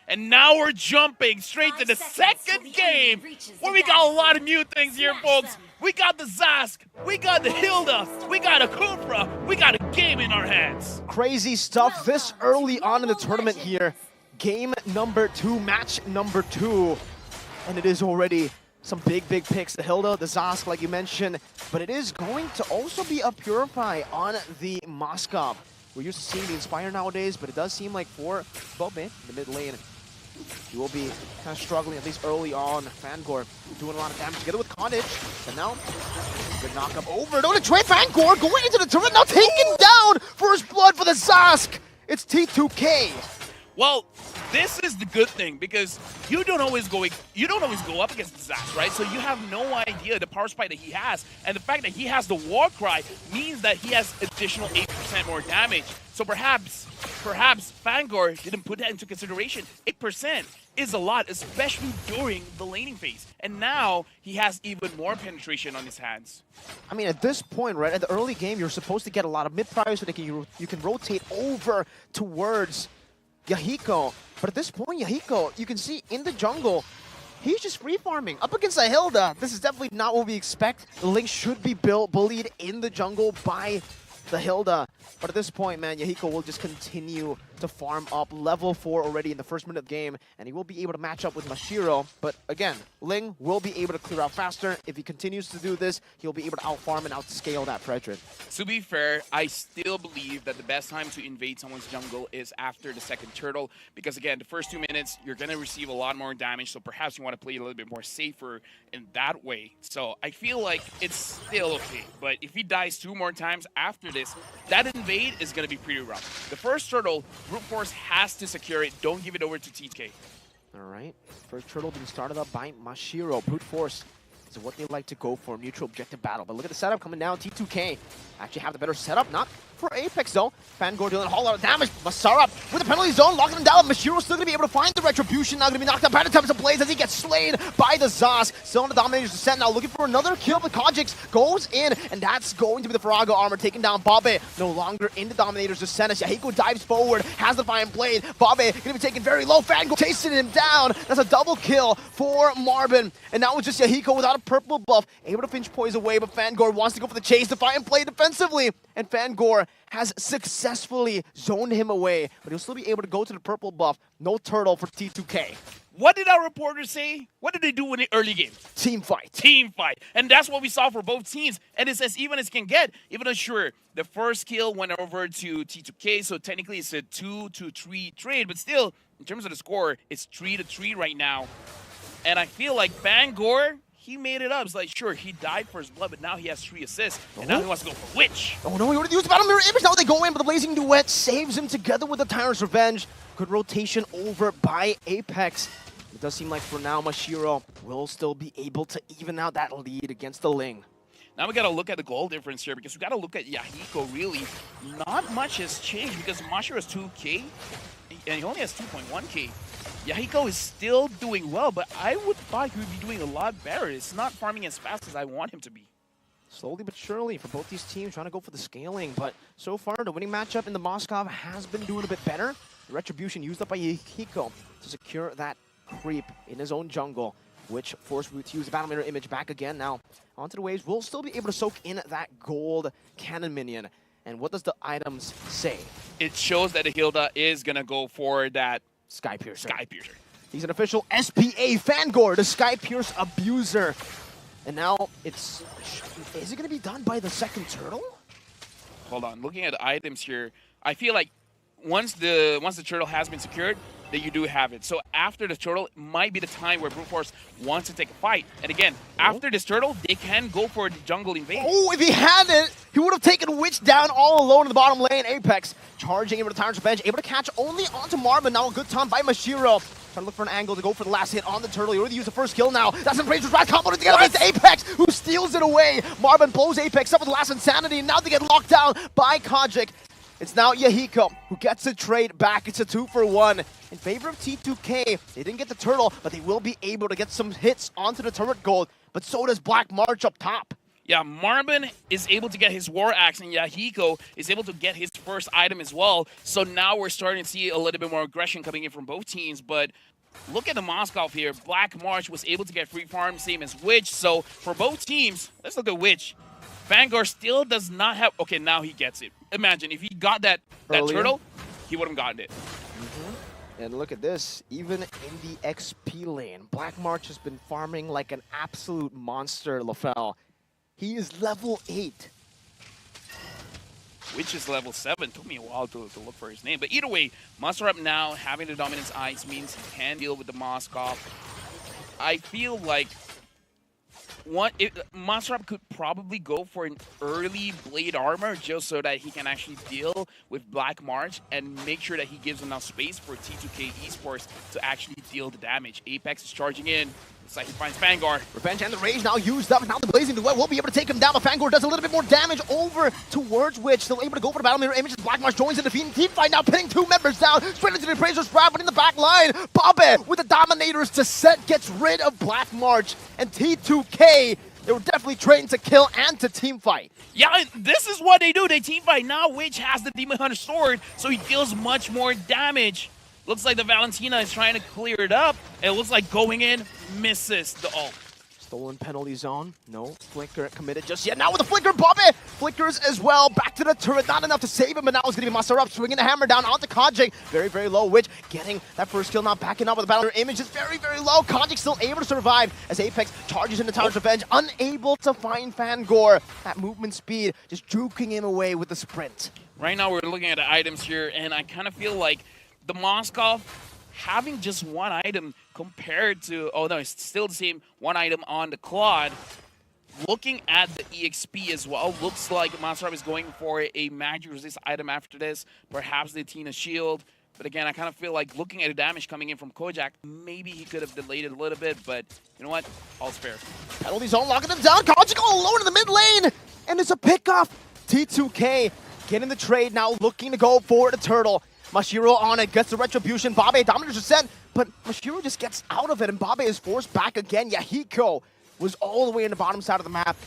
And now we're jumping straight to the second game, where we got a lot of new things here, folks. We got the Zask, we got the Hilda, we got a Kupra, we got a game in our hands. Crazy stuff this early on in the tournament here. Game number 2, match number 2. And it is already some big picks. The Hilda, the Zask, like you mentioned. But it is going to also be a Purify on the Moskov. We're used to seeing the Inspire nowadays, but it does seem like for Bobe, the mid lane, he will be kind of struggling, at least early on. Fangor doing a lot of damage together with Carnage. And now, good knock up over. No, to trade Fangor going into the turret, now taken down! First blood for the Zask! It's T2K. Well, this is the good thing, because you don't always go up against the Zask, right? So you have no idea the power spike that he has, and the fact that he has the War Cry means that he has additional 8% more damage. So perhaps Fangor didn't put that into consideration. 8% is a lot, especially during the laning phase. And now he has even more penetration on his hands. I mean, at this point, right, at the early game, you're supposed to get a lot of mid-priors so that you can rotate over towards Yahiko. But at this point, Yahiko, you can see in the jungle, he's just free farming up against a Hilda. This is definitely not what we expect. The Link should be bullied in the jungle by the Hilda. But at this point, man, Yahiko will just continue to farm up. Level 4 already in the first minute of the game, and he will be able to match up with Mashiro. But again, Ling will be able to clear out faster. If he continues to do this, he'll be able to outfarm and outscale that Frederick. To be fair, I still believe that the best time to invade someone's jungle is after the second turtle, because again, the first 2 minutes, you're going to receive a lot more damage, so perhaps you want to play a little bit more safer in that way. So I feel like it's still okay, but if he dies 2 more times after this, that invade is going to be pretty rough. The first turtle, Brute Force has to secure it. Don't give it over to TK. All right. First turtle being started up by Mashiro. Brute Force is what they like to go for, neutral objective battle. But look at the setup coming down. T2K actually have the better setup. Not for Apex, though. Fangor dealing a whole lot of damage. Masara with the penalty zone, locking him down. Mashiro's still going to be able to find the Retribution. Now going to be knocked out by the Tempest of Blaze as he gets slain by the Zask. Still on the Dominator's descent now, looking for another kill. But Kojix goes in, and that's going to be the Farago armor, taking down Bobe. No longer in the Dominator's descent as Yahiko dives forward, has the Defiant Blade. Bobe going to be taken very low. Fangor chasing him down. That's a double kill for Marvin. And now it's just Yahiko without a purple buff, able to pinch poise away, but Fangor wants to go for the chase. Defiant Blade defensively, and Fangor has successfully zoned him away, but he'll still be able to go to the purple buff. No turtle for T2K. What did our reporters say? What did they do in the early game? Team fight. Team fight. And that's what we saw for both teams. And it's as even as can get. Even though, sure, the first kill went over to T2K, so technically it's a 2-3 trade, but still, in terms of the score, it's 3-3 right now. And I feel like Fangor, he made it up. It's like, sure, he died for his blood, but now he has 3 assists, and now he wants to go for Witch. Oh no, he already used Battle Mirror Image. Now they go in, but the Blazing Duet saves him together with the Tyrant's Revenge. Good rotation over by Apex. It does seem like for now, Mashiro will still be able to even out that lead against the Ling. Now we got to look at the goal difference here, because we got to look at Yahiko, really. Not much has changed, because Mashiro has 2K, and he only has 2.1K. Yahiko is still doing well, but I would thought he would be doing a lot better. It's not farming as fast as I want him to be. Slowly but surely for both these teams trying to go for the scaling, but so far the winning matchup in the Moskov has been doing a bit better. The Retribution used up by Yahiko to secure that creep in his own jungle, which forced Root to use the Battle Mirror Image back again. Now, onto the waves, we'll still be able to soak in that gold cannon minion. And what does the items say? It shows that the Hilda is going to go for that Sky Piercer. He's an official SPA Fangor, the Sky Pierce abuser. And now it's... Is it going to be done by the second turtle? Hold on. Looking at the items here, I feel like once the turtle has been secured, that you do have it. So after the turtle, it might be the time where Brute Force wants to take a fight. And again, after this turtle, they can go for the jungle invade. Oh, if he had it, he would have taken Witch down all alone in the bottom lane. Apex charging into the Tyrant's Revenge, able to catch only onto Marvin. Now a good time by Mashiro. Trying to look for an angle to go for the last hit on the turtle. He already used the first kill now. That's some Razor's Wrath combo together with Apex, who steals it away. Marvin blows Apex up with the last Insanity. Now they get locked down by Kojik. It's now Yahiko who gets the trade back. It's a 2-for-1 in favor of T2K. They didn't get the turtle, but they will be able to get some hits onto the turret gold. But so does Black March up top. Yeah, Marvin is able to get his War Axe, and Yahiko is able to get his first item as well. So now we're starting to see a little bit more aggression coming in from both teams. But look at the Moskov here. Black March was able to get free farm, same as Witch. So for both teams, let's look at Witch. Vanguard still does not have... Okay, now he gets it. Imagine, if he got that turtle, he would have gotten it. And look at this, even in the XP lane, Black March has been farming like an absolute monster, LaFell. He is level 8. Which is level 7. Took me a while to look for his name. But either way, Monster Up now having the Dominance Ice means he can deal with the Moskov. I feel like Monster Up could probably go for an early Blade Armor just so that he can actually deal with Black March and make sure that he gives enough space for T2K Esports to actually deal the damage. Apex is charging in. Looks like he finds Vanguard. Revenge and the Rage now used up. Now the Blazing Duet will be able to take him down, but Vanguard does a little bit more damage over towards Witch. Still able to go for the Battle Mirror Images. Black March joins in the team fight now, pinning 2 members down. Straight into the Appraiser's Grab, but in the back line, Bobby with the Dominator's Descent gets rid of Black March. And T2K, they were definitely trained to kill and to team fight. Yeah, this is what they do. They team fight. Now Witch has the Demon Hunter sword, so he deals much more damage. Looks like the Valentina is trying to clear it up. It looks like going in, misses the ult. Stolen penalty zone. No flicker committed just yet. Now with the flicker, Bobby flickers as well. Back to the turret. Not enough to save him, but now it's going to be Master Up swinging the hammer down onto Kajik. Very, very low. Witch getting that first kill, not backing up with the Battle Image. Is very, very low. Kajik still able to survive as Apex charges into Tower's Revenge. Unable to find Fangor. That movement speed just juking him away with the sprint. Right now we're looking at the items here, and I kind of feel like the Moskov having just one item compared to, oh no, it's still the same one item on the Claude. Looking at the EXP as well, looks like Monster Up is going for a magic resist item after this, perhaps the Tina Shield. But again, I kind of feel like looking at the damage coming in from Kojak, maybe he could have delayed it a little bit, but you know what? All's fair. Penalty zone locking him down. Kojak all alone in the mid lane, and it's a pickoff. T2K getting the trade now, looking to go for the turtle. Mashiro on it, gets the retribution. Babe, Dominator's Descent, but Mashiro just gets out of it, and Babe is forced back again. Yahiko was all the way in the bottom side of the map,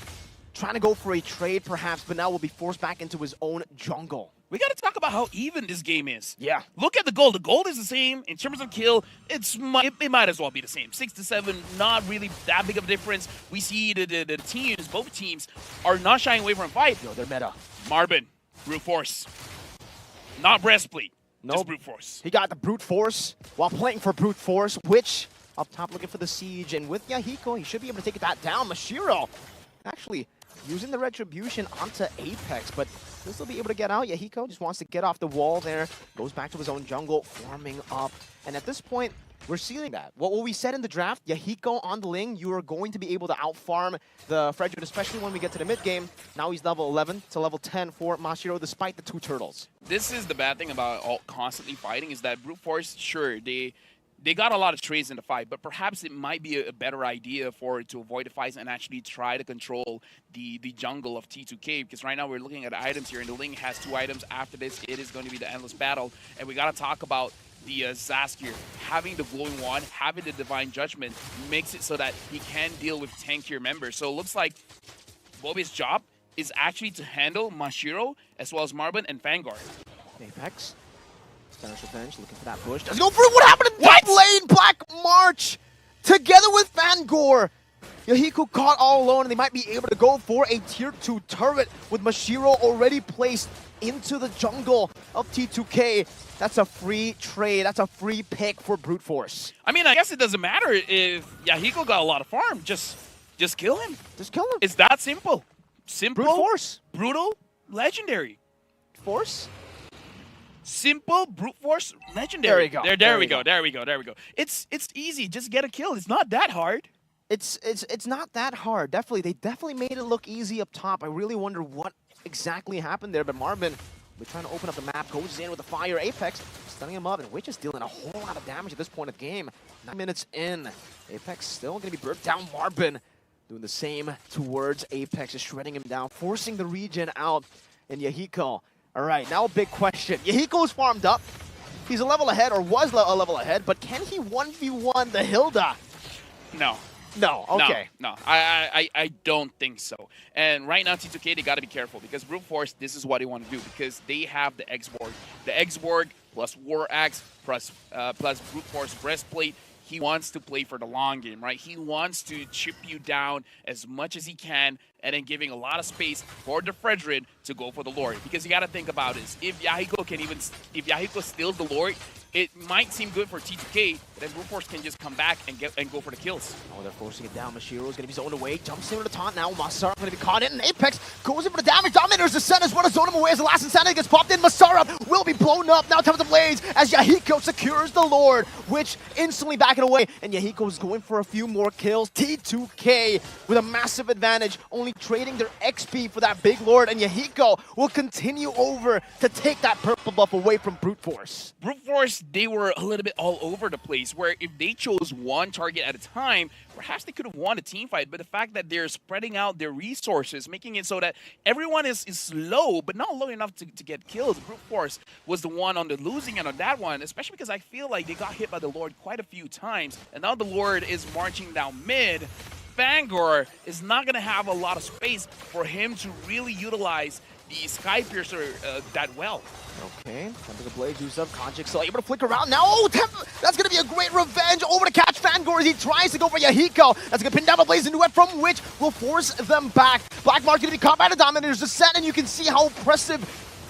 trying to go for a trade perhaps, but now will be forced back into his own jungle. We got to talk about how even this game is. Yeah. Look at the gold. The gold is the same. In terms of kill, it might as well be the same. 6 to 7, not really that big of a difference. We see the teams, both teams, are not shying away from a fight. Yo, they're meta. Marvin, brute force. Not breastplate. No, just brute force. He got the brute force while playing for brute force, which up top looking for the siege, and with Yahiko, he should be able to take that down. Mashiro actually using the retribution onto Apex, but he'll still be able to get out. Yahiko just wants to get off the wall there, goes back to his own jungle, farming up, and at this point, we're seeing that. What we said in the draft, Yahiko on the Ling, you are going to be able to outfarm the Frederick, especially when we get to the mid game. Now he's level 11 to level 10 for Mashiro, despite the 2 turtles. This is the bad thing about constantly fighting, is that brute force, sure, they got a lot of trades in the fight, but perhaps it might be a better idea to avoid the fights and actually try to control the jungle of T2K, because right now we're looking at items here, and the Ling has 2 items. After this, it is going to be the Endless Battle, and we got to talk about the Zaskier. Having the Glowing Wand, having the Divine Judgment makes it so that he can deal with tankier members. So it looks like Bobby's job is actually to handle Mashiro as well as Marvin and Vanguard. Apex. Spanish Revenge looking for that push. Doesn't go through. What happened in top lane? Black March together with Vanguard. Yahiko caught all alone, and they might be able to go for a tier 2 turret with Mashiro already placed into the jungle of T2K. That's a free trade. That's a free pick for brute force. I mean, I guess it doesn't matter if Yahiko got a lot of farm. Just kill him. Just kill him. It's that simple. Simple. Brute force. Brutal. Legendary. Force. Simple, brute force, legendary. There we go. There we go. It's easy. Just get a kill. It's not that hard. It's not that hard. They definitely made it look easy up top. I really wonder what exactly happened there. But Marvin, we're trying to open up the map, goes in with the fire. Apex stunning him up, and Witch is dealing a whole lot of damage at this point of the game. 9 minutes in, Apex still going to be burnt down. Marvin doing the same towards Apex, just shredding him down, forcing the regen out. And Yahiko. All right, now a big question. Yahiko's farmed up. He's a level ahead, or was a level ahead, but can he 1v1 the Hilda? No. No, okay. No, I don't think so. And right now, T2K, they got to be careful because Brute Force, this is what they want to do because they have the X-Borg. The X-Borg plus War Axe plus Brute Force Breastplate. He wants to play for the long game, right? He wants to chip you down as much as he can and then giving a lot of space for the Fredrin to go for the Lord. Because you got to think about this. If Yahiko steals the Lord, it might seem good for T2K, but then Brute Force can just come back and go for the kills. Oh, they're forcing it down. Mashiro is going to be zoned away. Jumps in with the taunt now. Masara going to be caught in. Apex goes in for the damage. Dominator's descent as well as zone him away as the last insanity gets popped in. Masara will be blown up. Now time to Blaze as Yahiko secures the Lord, which instantly backing away. And Yahiko is going for a few more kills. T2K with a massive advantage, only trading their XP for that big Lord. And Yahiko will continue over to take that purple buff away from Brute Force. Brute Force, they were a little bit all over the place, where if they chose one target at a time, perhaps they could have won a team fight. But the fact that they're spreading out their resources, making it so that everyone is low, but not low enough to get killed. Brute Force was the one on the losing end on that one, especially because I feel like they got hit by the Lord quite a few times. And now the Lord is marching down mid. Fangor is not going to have a lot of space for him to really utilize the Sky Piercer that well. Okay, time to the Blade, use up. Konjik still able to flick around. Now, oh, that's going to be a great revenge over to catch Fangor as he tries to go for Yahiko. That's going to pin down the Blaze into it, from which will force them back. Black Mark's going to be caught by the Dominator's descent, and you can see how impressive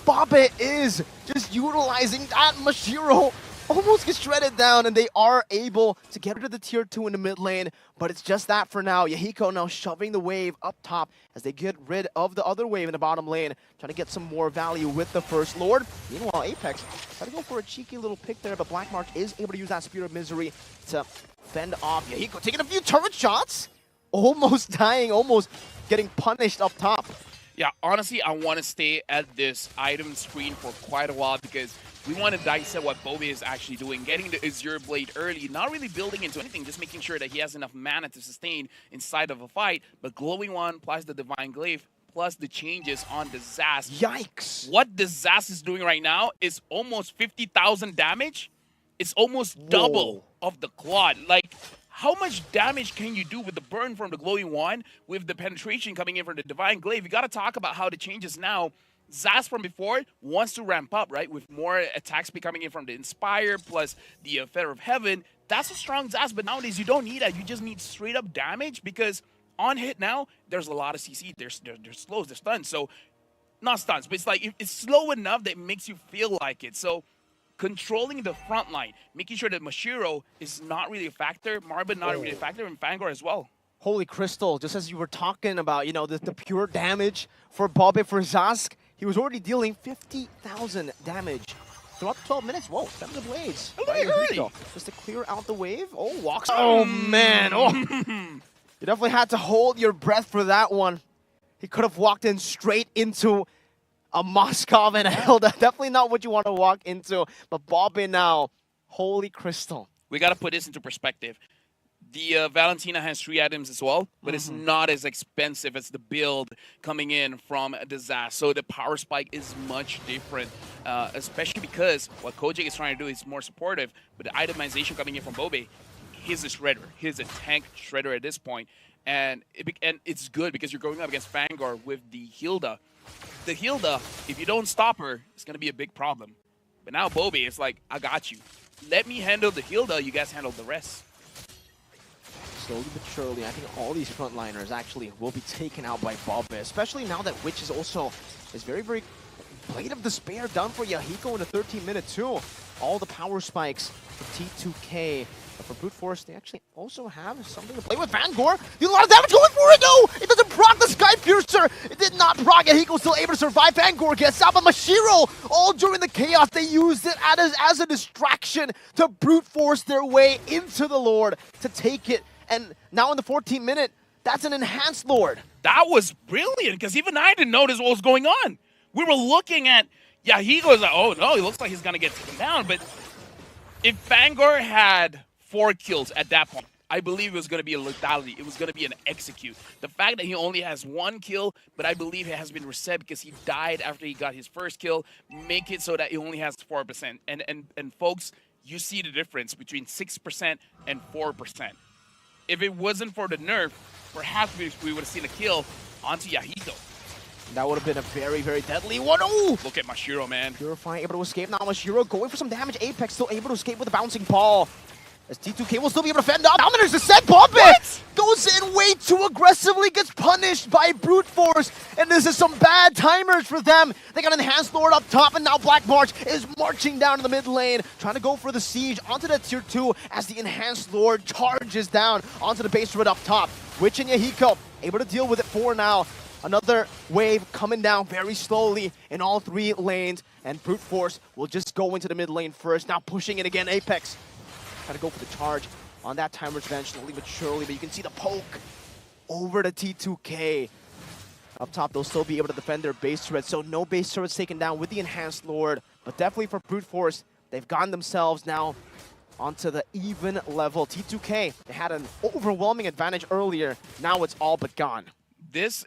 Bobbit is. Just utilizing that. Mashiro almost gets shredded down, and they are able to get rid of the tier 2 in the mid lane, but it's just that for now. Yahiko now shoving the wave up top as they get rid of the other wave in the bottom lane, trying to get some more value with the first Lord. Meanwhile, Apex trying to go for a cheeky little pick there, but Black Mark is able to use that Spirit of Misery to fend off Yahiko, taking a few turret shots, almost dying, almost getting punished up top. Yeah, honestly, I want to stay at this item screen for quite a while because we want to dissect what Bobe is actually doing. Getting the Azure Blade early, not really building into anything, just making sure that he has enough mana to sustain inside of a fight. But Glowing One plus the Divine Glaive plus the changes on the Zas. Yikes. What the Zas is doing right now is almost 50,000 damage. It's almost double of the Claude. Like, how much damage can you do with the burn from the Glowing One with the penetration coming in from the Divine Glaive? You got to talk about how the changes now. Zas from before wants to ramp up, right? With more attacks coming in from the Inspire plus the Feather of Heaven. That's a strong Zas, but nowadays you don't need that. You just need straight up damage because on hit now, there's a lot of CC. There's slows, there's stuns. So, not stuns, but it's like it's slow enough that it makes you feel like it. So, controlling the front line, making sure that Mashiro is not really a factor, Marvin not really a factor, and Fangor as well. Holy Crystal, just as you were talking about, you know, the pure damage for Bobbit for Zask, he was already dealing 50,000 damage throughout the 12 minutes. Whoa, 7 of Blades. Just to clear out the wave. Oh, walks. Oh, man. Oh. You definitely had to hold your breath for that one. He could have walked in straight into a Moskov and a Hilda. Definitely not what you want to walk into. But Bobbit now, holy Crystal. We got to put this into perspective. The Valentina has 3 items as well, but it's not as expensive as the build coming in from the Zas. So the power spike is much different, especially because what Kojik is trying to do is more supportive, but the itemization coming in from Bobe, he's a shredder. He's a tank shredder at this point. And it's good because you're going up against Fangor with the Hilda. The Hilda, if you don't stop her, it's going to be a big problem. But now Bobe is like, I got you. Let me handle the Hilda, you guys handle the rest. Slowly but surely, I think all these frontliners actually will be taken out by Bobbit, especially now that Witch is also very, very Blade of Despair done for Yahiko in the 13-minute too. All the power spikes for T2K. But for Brute Force, they actually also have something to play with. Fangor, did a lot of damage going for it. No, it doesn't proc the Sky Piercer. It did not proc. Yahiko still able to survive. Fangor gets out, but Mashiro, all during the chaos, they used it as a distraction to Brute Force their way into the Lord to take it. And now in the 14th minute, that's an enhanced Lord. That was brilliant, because even I didn't notice what was going on. We were looking at Yahiko, like, oh no, he looks like he's going to get taken down. But if Fangor had 4 kills at that point, I believe it was going to be a lethality. It was going to be an execute. The fact that he only has 1 kill, but I believe it has been reset because he died after he got his first kill, make it so that he only has 4%. And folks, you see the difference between 6% and 4%. if it wasn't for the nerf, perhaps we would have seen a kill onto Yahito. That would have been a very, very deadly one. Oh! Look at Mashiro, man. Purify able to escape now. Mashiro going for some damage. Apex still able to escape with a bouncing ball. As T2K will still be able to fend up. Dominators descent. Bombit goes in way too aggressively. Gets punished by Brute Force. And this is some bad timers for them. They got Enhanced Lord up top. And now Black March is marching down to the mid lane. Trying to go for the siege onto that tier 2 as the Enhanced Lord charges down onto the base turret up top. Witch and Yahiko able to deal with it for now. Another wave coming down very slowly in all 3 lanes. And Brute Force will just go into the mid lane first. Now pushing it again. Apex trying to go for the charge on that timer's bench slowly but surely. But you can see the poke over to T2K. Up top, they'll still be able to defend their base turret. So no base turrets taken down with the Enhanced Lord. But definitely for Brute Force, they've gotten themselves now onto the even level. T2K, they had an overwhelming advantage earlier. Now it's all but gone. This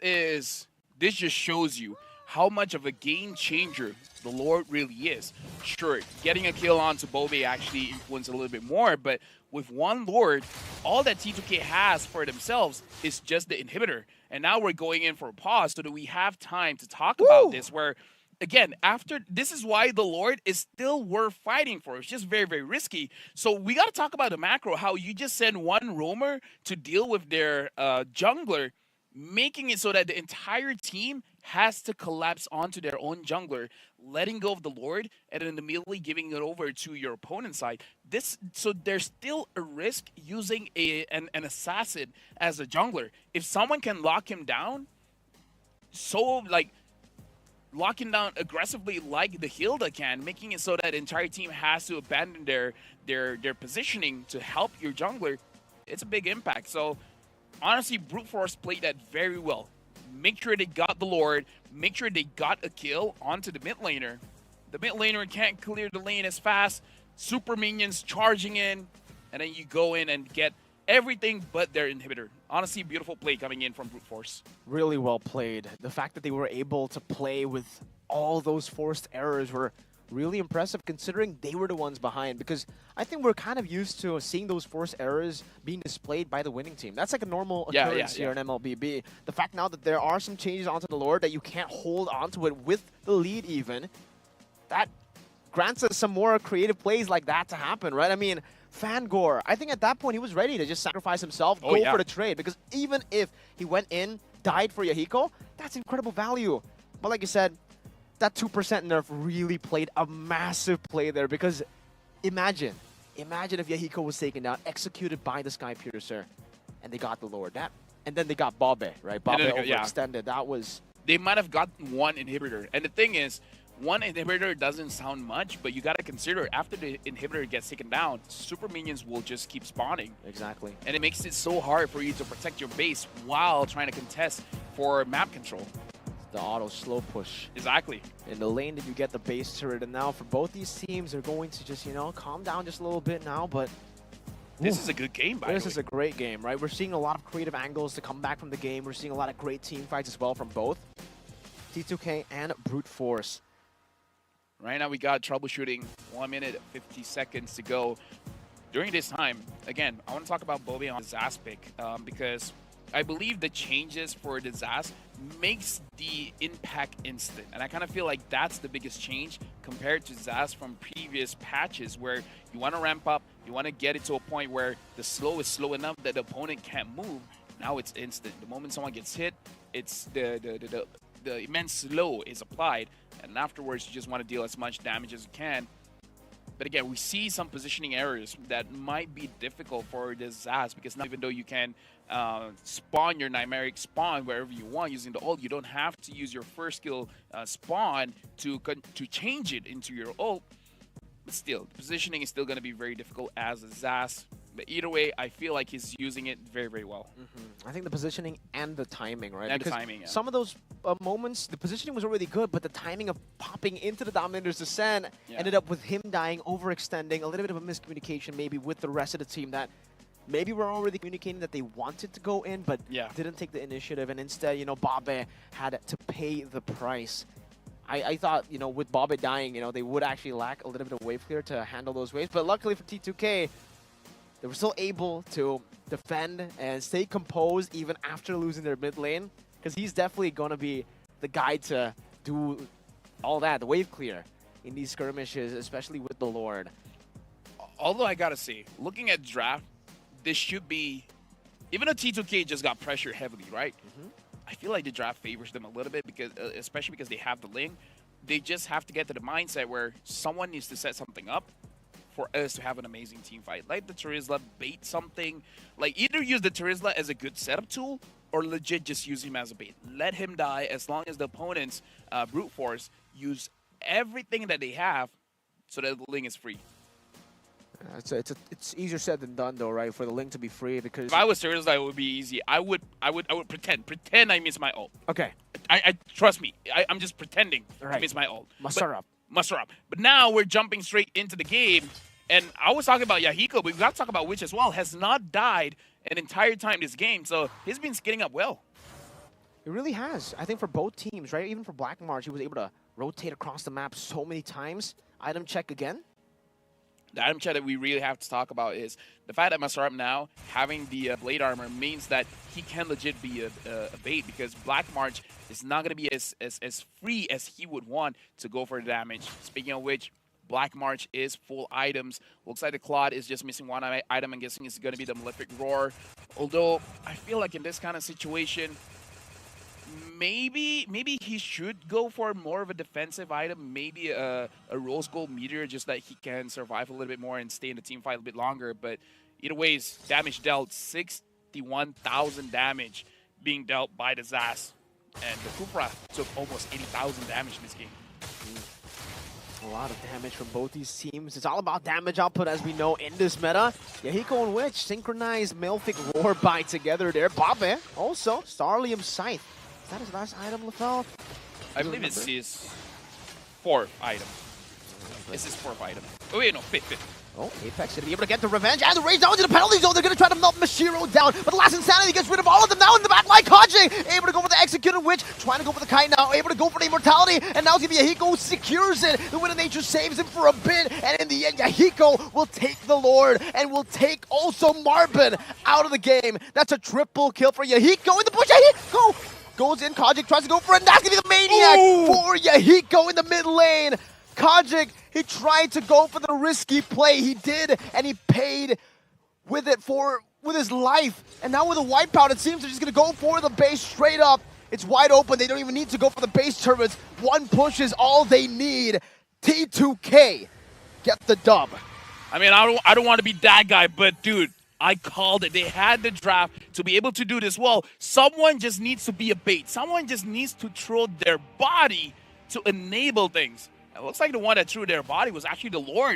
just shows you how much of a game changer the Lord really is. Sure, getting a kill onto Bobe actually influenced a little bit more, but with one Lord, all that T2K has for themselves is just the inhibitor. And now we're going in for a pause so that we have time to talk about this, where, again, this is why the Lord is still worth fighting for. It's just very, very risky. So we got to talk about the macro, how you just send one roamer to deal with their jungler, making it so that the entire team has to collapse onto their own jungler, letting go of the Lord, and then immediately giving it over to your opponent's side. So there's still a risk using an assassin as a jungler. If someone can lock him down, lock him down aggressively like the Hilda can, making it so that the entire team has to abandon their positioning to help your jungler, it's a big impact. So honestly, Brute Force played that very well. Make sure they got the Lord. Make sure they got a kill onto the mid laner. The mid laner can't clear the lane as fast. Super minions charging in. And then you go in and get everything but their inhibitor. Honestly, beautiful play coming in from Brute Force. Really well played. The fact that they were able to play with all those forced errors were really impressive, considering they were the ones behind, because I think we're kind of used to seeing those forced errors being displayed by the winning team. That's like a normal occurrence here in MLBB. The fact now that there are some changes onto the Lord, that you can't hold onto it with the lead even, that grants us some more creative plays like that to happen, right? I mean, Fangor, I think at that point he was ready to just sacrifice himself, go for the trade, because even if he went in, died for Yahiko, that's incredible value. But like you said, that 2% nerf really played a massive play there, because imagine if Yahiko was taken down, executed by the Sky Piercer, and they got the Lord. And then they got Bobe, right? Bobe overextended. That was... They might have gotten one inhibitor. And the thing is, one inhibitor doesn't sound much, but you got to consider after the inhibitor gets taken down, super minions will just keep spawning. Exactly. And it makes it so hard for you to protect your base while trying to contest for map control. The auto slow push. Exactly. In the lane that you get the base turret, and now for both these teams, they're going to just, calm down just a little bit now, but... This is a good game, by the way. This is a great game, right? We're seeing a lot of creative angles to come back from the game. We're seeing a lot of great team fights as well from both T2K and Brute Force. Right now we got troubleshooting, 1 minute, 50 seconds to go. During this time, again, I want to talk about Bobe on the Zaz pick, because I believe the changes for the Zaz makes the impact instant. And I kind of feel like that's the biggest change compared to Zaz from previous patches, where you want to ramp up, you want to get it to a point where the slow is slow enough that the opponent can't move. Now it's instant. The moment someone gets hit, it's the immense slow is applied, and afterwards you just want to deal as much damage as you can. But again, we see some positioning errors that might be difficult for the Zaz, because now even though you can spawn your Nightmaric spawn wherever you want using the ult, you don't have to use your first skill spawn to change it into your ult. But still, the positioning is still going to be very difficult as a Zaz. But either way, I feel like he's using it very, very well. I think the positioning and the timing, right? And because the timing, some of those moments, the positioning was already good, but the timing of popping into the Dominator's Descent ended up with him dying, overextending, a little bit of a miscommunication maybe with the rest of the team that maybe were already communicating that they wanted to go in, but didn't take the initiative, and instead, Bobe had to pay the price. I thought, with Bobe dying, they would actually lack a little bit of wave clear to handle those waves, but luckily for T2K, they were still able to defend and stay composed even after losing their mid lane, because he's definitely going to be the guy to do all that, the wave clear in these skirmishes, especially with the Lord. Although I gotta say, looking at draft, this should be, even though T2K just got pressured heavily, right? I feel like the draft favors them a little bit, because especially because they have the link. They just have to get to the mindset where someone needs to set something up for us to have an amazing team fight. Like the Terizla, bait something. Like either use the Terizla as a good setup tool or legit just use him as a bait. Let him die as long as the opponents brute force use everything that they have so that the link is free. It's easier said than done though, right? For the link to be free, because If I was Terizla, it would be easy. I would pretend I miss my ult. okay, I trust me. I'm just pretending all right, I miss my ult. muster up. Muster up. But now we're jumping straight into the game. And I was talking about Yahiko, but we've got to talk about Witch as well. Has not died an entire time this game, so he's been skating up well. It really has. I think for both teams, right? Even for Black March, he was able to rotate across the map so many times. Item check again. The item check that we really have to talk about is the fact that Masarab now having the blade armor means that he can legit be a bait, because Black March is not going to be as free as he would want to go for the damage. Speaking of which, Black March is full items. Looks like the Claude is just missing one item. I'm guessing it's going to be the Malefic Roar. Although, I feel like in this kind of situation, maybe he should go for more of a defensive item. Maybe a Rose Gold Meteor, just that he can survive a little bit more and stay in the team fight a bit longer. But either ways, damage dealt, 61,000 damage being dealt by the Zas. And the Kufra took almost 80,000 damage in this game. A lot of damage from both these teams. It's all about damage output, as we know, in this meta. Yahiko and Witch synchronized Malefic Roar by together there. Babe also, Starlium Scythe. Is that his last item, LaFell? I believe it's his fourth item. It's his fourth item. Oh wait, no, fifth. Oh, Apex going to be able to get the revenge and the raise down to the penalty zone. They're going to try to melt Mashiro down, but the last Insanity gets rid of all of them now in the back line. Kaji able to go for the Executed Witch, trying to go for the Kite now, able to go for the Immortality, and now it's going to be Yahiko who secures it. The Wind of Nature saves him for a bit, and in the end, Yahiko will take the Lord and will take also Marbin out of the game. That's a triple kill for Yahiko in the bush. Yahiko goes in, Kaji tries to go for it, and that's going to be the Maniac for Yahiko in the mid lane. Kajic, he tried to go for the risky play. He did, and he paid with it with his life. And now with a wipeout, it seems they're just going to go for the base straight up. It's wide open. They don't even need to go for the base turrets. One push is all they need. T2K get the dub. I mean, I don't want to be that guy, but dude, I called it. They had the draft to be able to do this well. Someone just needs to be a bait. Someone just needs to throw their body to enable things. It looks like the one that threw their body was actually the Lord.